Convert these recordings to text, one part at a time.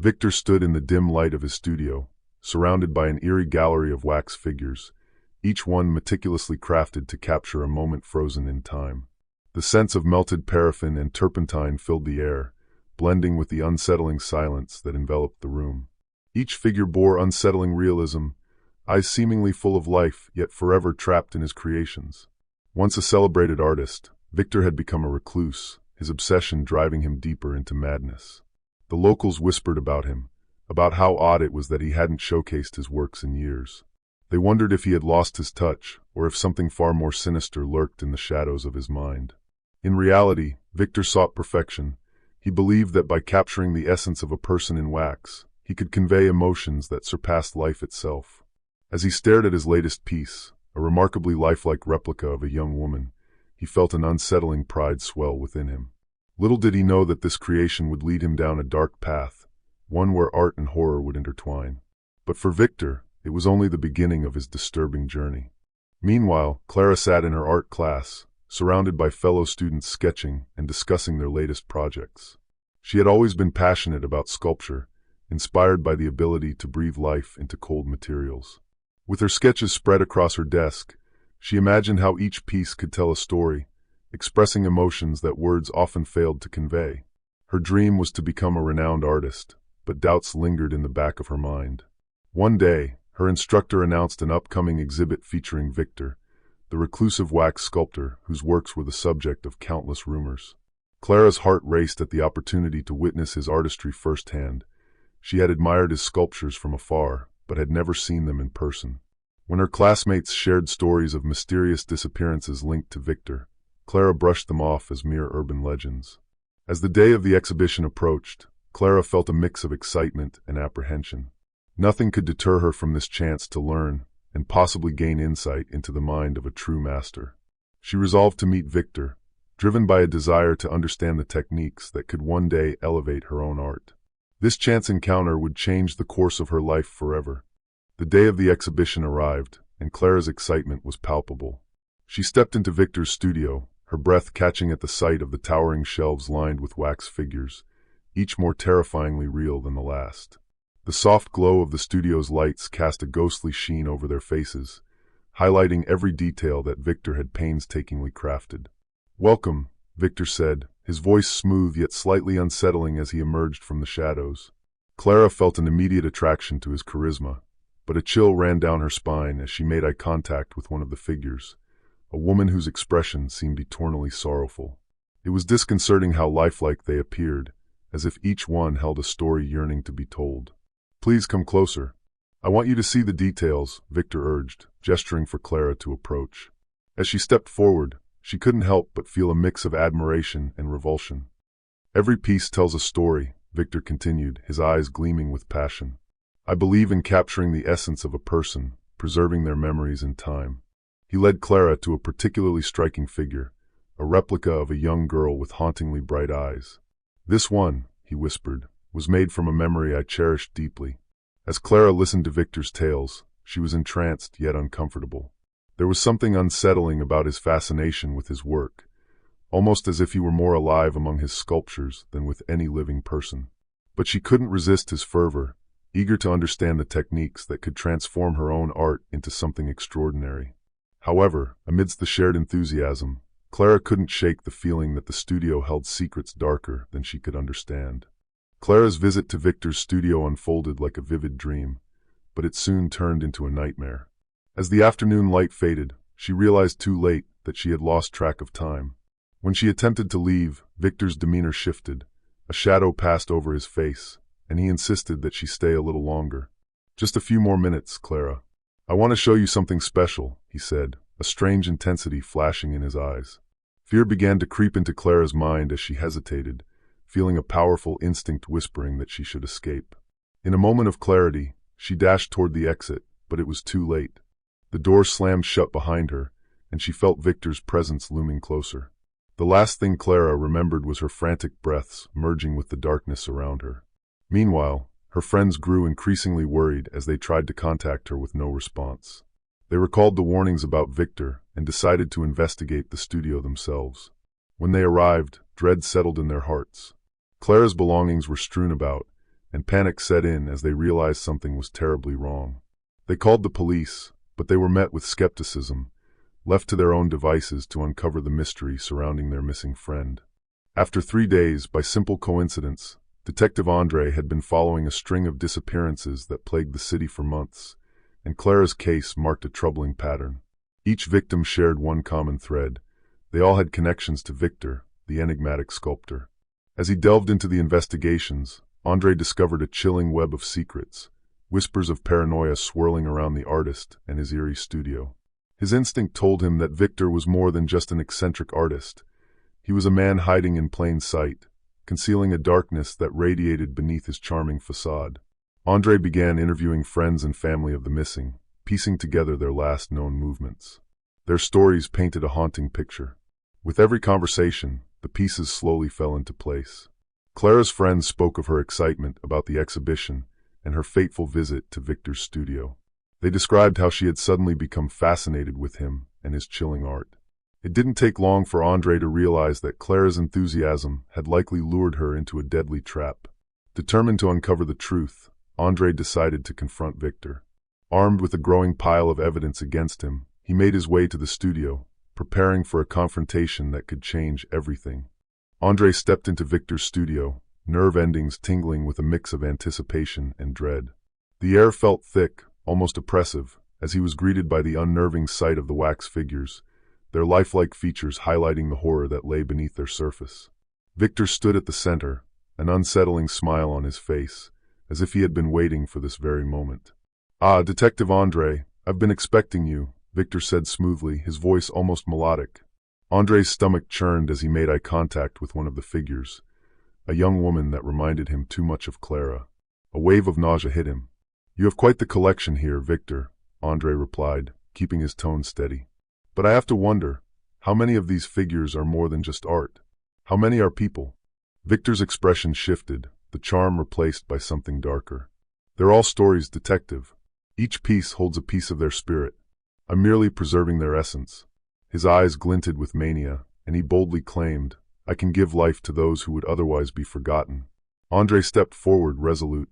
Victor stood in the dim light of his studio, surrounded by an eerie gallery of wax figures, each one meticulously crafted to capture a moment frozen in time. The scents of melted paraffin and turpentine filled the air, blending with the unsettling silence that enveloped the room. Each figure bore unsettling realism, eyes seemingly full of life, yet forever trapped in his creations. Once a celebrated artist, Victor had become a recluse, his obsession driving him deeper into madness. The locals whispered about him, about how odd it was that he hadn't showcased his works in years. They wondered if he had lost his touch, or if something far more sinister lurked in the shadows of his mind. In reality, Victor sought perfection. He believed that by capturing the essence of a person in wax, he could convey emotions that surpassed life itself. As he stared at his latest piece, a remarkably lifelike replica of a young woman, he felt an unsettling pride swell within him. Little did he know that this creation would lead him down a dark path, one where art and horror would intertwine. But for Victor, it was only the beginning of his disturbing journey. Meanwhile, Clara sat in her art class, surrounded by fellow students sketching and discussing their latest projects. She had always been passionate about sculpture, inspired by the ability to breathe life into cold materials. With her sketches spread across her desk, she imagined how each piece could tell a story, expressing emotions that words often failed to convey. Her dream was to become a renowned artist, but doubts lingered in the back of her mind. One day, her instructor announced an upcoming exhibit featuring Victor, the reclusive wax sculptor whose works were the subject of countless rumors. Clara's heart raced at the opportunity to witness his artistry firsthand. She had admired his sculptures from afar, but had never seen them in person. When her classmates shared stories of mysterious disappearances linked to Victor, Clara brushed them off as mere urban legends. As the day of the exhibition approached, Clara felt a mix of excitement and apprehension. Nothing could deter her from this chance to learn and possibly gain insight into the mind of a true master. She resolved to meet Victor, driven by a desire to understand the techniques that could one day elevate her own art. This chance encounter would change the course of her life forever. The day of the exhibition arrived, and Clara's excitement was palpable. She stepped into Victor's studio, her breath catching at the sight of the towering shelves lined with wax figures, each more terrifyingly real than the last. The soft glow of the studio's lights cast a ghostly sheen over their faces, highlighting every detail that Victor had painstakingly crafted. "Welcome," Victor said, his voice smooth yet slightly unsettling as he emerged from the shadows. Clara felt an immediate attraction to his charisma, but a chill ran down her spine as she made eye contact with one of the figures, a woman whose expression seemed eternally sorrowful. It was disconcerting how lifelike they appeared, as if each one held a story yearning to be told. "Please come closer. I want you to see the details," Victor urged, gesturing for Clara to approach. As she stepped forward, she couldn't help but feel a mix of admiration and revulsion. "Every piece tells a story," Victor continued, his eyes gleaming with passion. "I believe in capturing the essence of a person, preserving their memories in time." He led Clara to a particularly striking figure, a replica of a young girl with hauntingly bright eyes. "This one," he whispered, "was made from a memory I cherished deeply." As Clara listened to Victor's tales, she was entranced yet uncomfortable. There was something unsettling about his fascination with his work, almost as if he were more alive among his sculptures than with any living person. But she couldn't resist his fervor, eager to understand the techniques that could transform her own art into something extraordinary. However, amidst the shared enthusiasm, Clara couldn't shake the feeling that the studio held secrets darker than she could understand. Clara's visit to Victor's studio unfolded like a vivid dream, but it soon turned into a nightmare. As the afternoon light faded, she realized too late that she had lost track of time. When she attempted to leave, Victor's demeanor shifted. A shadow passed over his face, and he insisted that she stay a little longer. "Just a few more minutes, Clara. I want to show you something special," he said, a strange intensity flashing in his eyes. Fear began to creep into Clara's mind as she hesitated, feeling a powerful instinct whispering that she should escape. In a moment of clarity, she dashed toward the exit, but it was too late. The door slammed shut behind her, and she felt Victor's presence looming closer. The last thing Clara remembered was her frantic breaths merging with the darkness around her. Meanwhile, her friends grew increasingly worried as they tried to contact her with no response. They recalled the warnings about Victor and decided to investigate the studio themselves. When they arrived, dread settled in their hearts. Clara's belongings were strewn about, and panic set in as they realized something was terribly wrong. They called the police, but they were met with skepticism, left to their own devices to uncover the mystery surrounding their missing friend. After 3 days, by simple coincidence, Detective Andre had been following a string of disappearances that plagued the city for months, and Clara's case marked a troubling pattern. Each victim shared one common thread. They all had connections to Victor, the enigmatic sculptor. As he delved into the investigations, Andre discovered a chilling web of secrets, whispers of paranoia swirling around the artist and his eerie studio. His instinct told him that Victor was more than just an eccentric artist. He was a man hiding in plain sight, concealing a darkness that radiated beneath his charming facade. Andre began interviewing friends and family of the missing, piecing together their last known movements. Their stories painted a haunting picture. With every conversation, the pieces slowly fell into place. Clara's friends spoke of her excitement about the exhibition and her fateful visit to Victor's studio. They described how she had suddenly become fascinated with him and his chilling art. It didn't take long for Andre to realize that Clara's enthusiasm had likely lured her into a deadly trap. Determined to uncover the truth, Andre decided to confront Victor. Armed with a growing pile of evidence against him, he made his way to the studio, preparing for a confrontation that could change everything. Andre stepped into Victor's studio, nerve endings tingling with a mix of anticipation and dread. The air felt thick, almost oppressive, as he was greeted by the unnerving sight of the wax figures, their lifelike features highlighting the horror that lay beneath their surface. Victor stood at the center, an unsettling smile on his face, as if he had been waiting for this very moment. "Ah, Detective Andre, I've been expecting you," Victor said smoothly, his voice almost melodic. Andre's stomach churned as he made eye contact with one of the figures, a young woman that reminded him too much of Clara. A wave of nausea hit him. "You have quite the collection here, Victor," Andre replied, keeping his tone steady. "But I have to wonder, how many of these figures are more than just art? How many are people?" Victor's expression shifted, the charm replaced by something darker. "They're all stories, Detective. Each piece holds a piece of their spirit. I'm merely preserving their essence." His eyes glinted with mania, and he boldly claimed, "I can give life to those who would otherwise be forgotten." Andre stepped forward, resolute.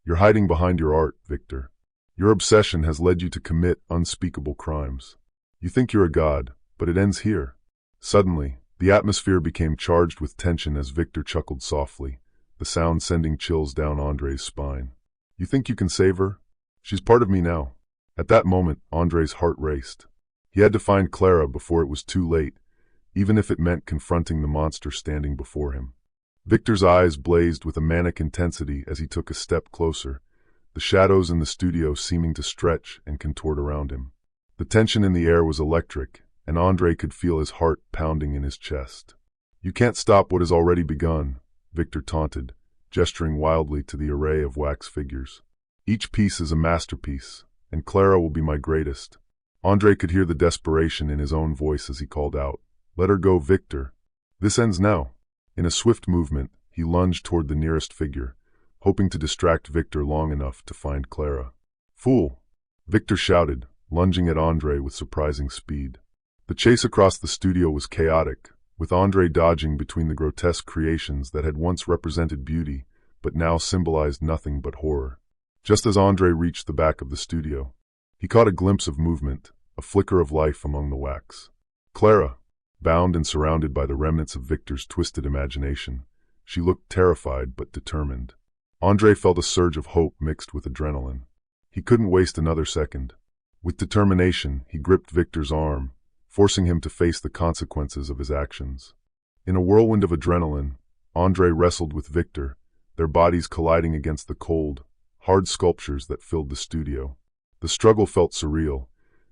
"You're hiding behind your art, Victor. Your obsession has led you to commit unspeakable crimes. You think you're a god, but it ends here." Suddenly, the atmosphere became charged with tension as Victor chuckled softly, the sound sending chills down Andre's spine. "You think you can save her? She's part of me now." At that moment, Andre's heart raced. He had to find Clara before it was too late, even if it meant confronting the monster standing before him. Victor's eyes blazed with a manic intensity as he took a step closer, the shadows in the studio seeming to stretch and contort around him. The tension in the air was electric, and Andre could feel his heart pounding in his chest. "You can't stop what has already begun," Victor taunted, gesturing wildly to the array of wax figures. "Each piece is a masterpiece, and Clara will be my greatest." Andre could hear the desperation in his own voice as he called out, "Let her go, Victor. This ends now." In a swift movement, he lunged toward the nearest figure, hoping to distract Victor long enough to find Clara. "Fool!" Victor shouted, lunging at Andre with surprising speed. The chase across the studio was chaotic, with Andre dodging between the grotesque creations that had once represented beauty, but now symbolized nothing but horror. Just as Andre reached the back of the studio, he caught a glimpse of movement, a flicker of life among the wax. Clara, bound and surrounded by the remnants of Victor's twisted imagination, she looked terrified but determined. Andre felt a surge of hope mixed with adrenaline. He couldn't waste another second. With determination, he gripped Victor's arm, forcing him to face the consequences of his actions. In a whirlwind of adrenaline, Andre wrestled with Victor, their bodies colliding against the cold, hard sculptures that filled the studio. The struggle felt surreal,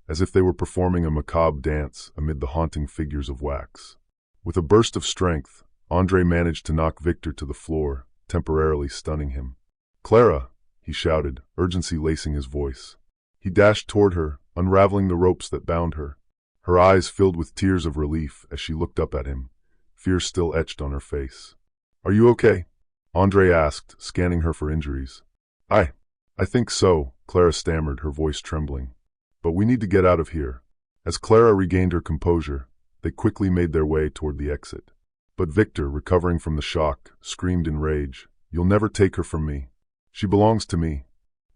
as if they were performing a macabre dance amid the haunting figures of wax. With a burst of strength, Andre managed to knock Victor to the floor, temporarily stunning him. "Clara!" he shouted, urgency lacing his voice. He dashed toward her, unraveling the ropes that bound her. Her eyes filled with tears of relief as she looked up at him, fear still etched on her face. "Are you okay?" Andre asked, scanning her for injuries. I think so," Clara stammered, her voice trembling. "But we need to get out of here." As Clara regained her composure, they quickly made their way toward the exit. But Victor, recovering from the shock, screamed in rage, "You'll never take her from me." She belongs to me.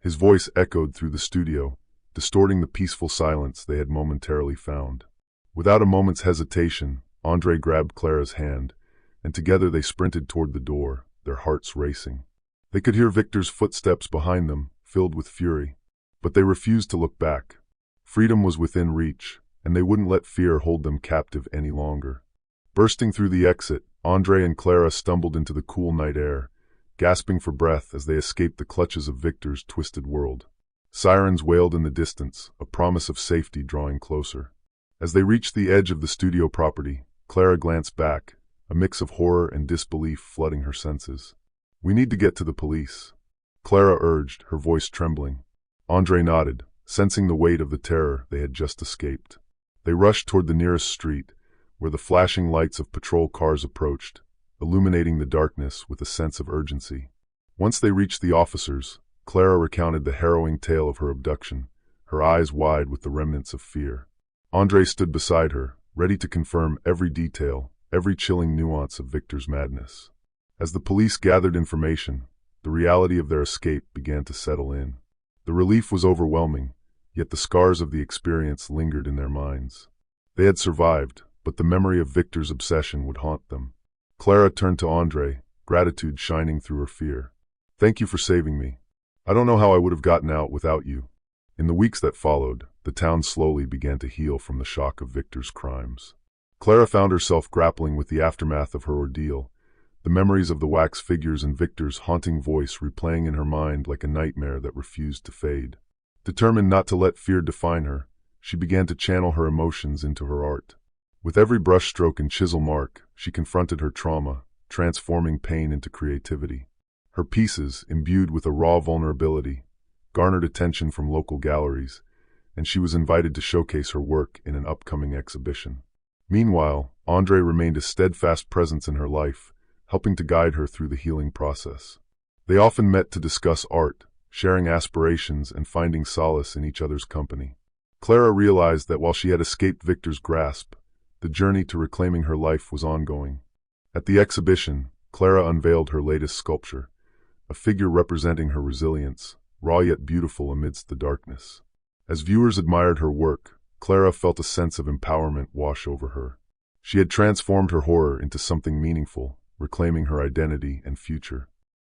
His voice echoed through the studio, distorting the peaceful silence they had momentarily found. Without a moment's hesitation, Andre grabbed Clara's hand, and together they sprinted toward the door, their hearts racing. They could hear Victor's footsteps behind them, filled with fury. But they refused to look back. Freedom was within reach, and they wouldn't let fear hold them captive any longer. Bursting through the exit, Andre and Clara stumbled into the cool night air, gasping for breath as they escaped the clutches of Victor's twisted world. Sirens wailed in the distance, a promise of safety drawing closer. As they reached the edge of the studio property, Clara glanced back, a mix of horror and disbelief flooding her senses. "We need to get to the police," Clara urged, her voice trembling. Andre nodded, sensing the weight of the terror they had just escaped. They rushed toward the nearest street, where the flashing lights of patrol cars approached, illuminating the darkness with a sense of urgency. Once they reached the officers, Clara recounted the harrowing tale of her abduction, her eyes wide with the remnants of fear. Andre stood beside her, ready to confirm every detail, every chilling nuance of Victor's madness. As the police gathered information, the reality of their escape began to settle in. The relief was overwhelming, yet the scars of the experience lingered in their minds. They had survived, but the memory of Victor's obsession would haunt them. Clara turned to Andre, gratitude shining through her fear. "Thank you for saving me. I don't know how I would have gotten out without you." In the weeks that followed, the town slowly began to heal from the shock of Victor's crimes. Clara found herself grappling with the aftermath of her ordeal, the memories of the wax figures and Victor's haunting voice replaying in her mind like a nightmare that refused to fade. Determined not to let fear define her, she began to channel her emotions into her art. With every brushstroke and chisel mark, she confronted her trauma, transforming pain into creativity. Her pieces, imbued with a raw vulnerability, garnered attention from local galleries, and she was invited to showcase her work in an upcoming exhibition. Meanwhile, Andre remained a steadfast presence in her life, helping to guide her through the healing process. They often met to discuss art, sharing aspirations and finding solace in each other's company. Clara realized that while she had escaped Victor's grasp, the journey to reclaiming her life was ongoing. At the exhibition, Clara unveiled her latest sculpture, a figure representing her resilience, raw yet beautiful amidst the darkness. As viewers admired her work, Clara felt a sense of empowerment wash over her. She had transformed her horror into something meaningful, reclaiming her identity and future.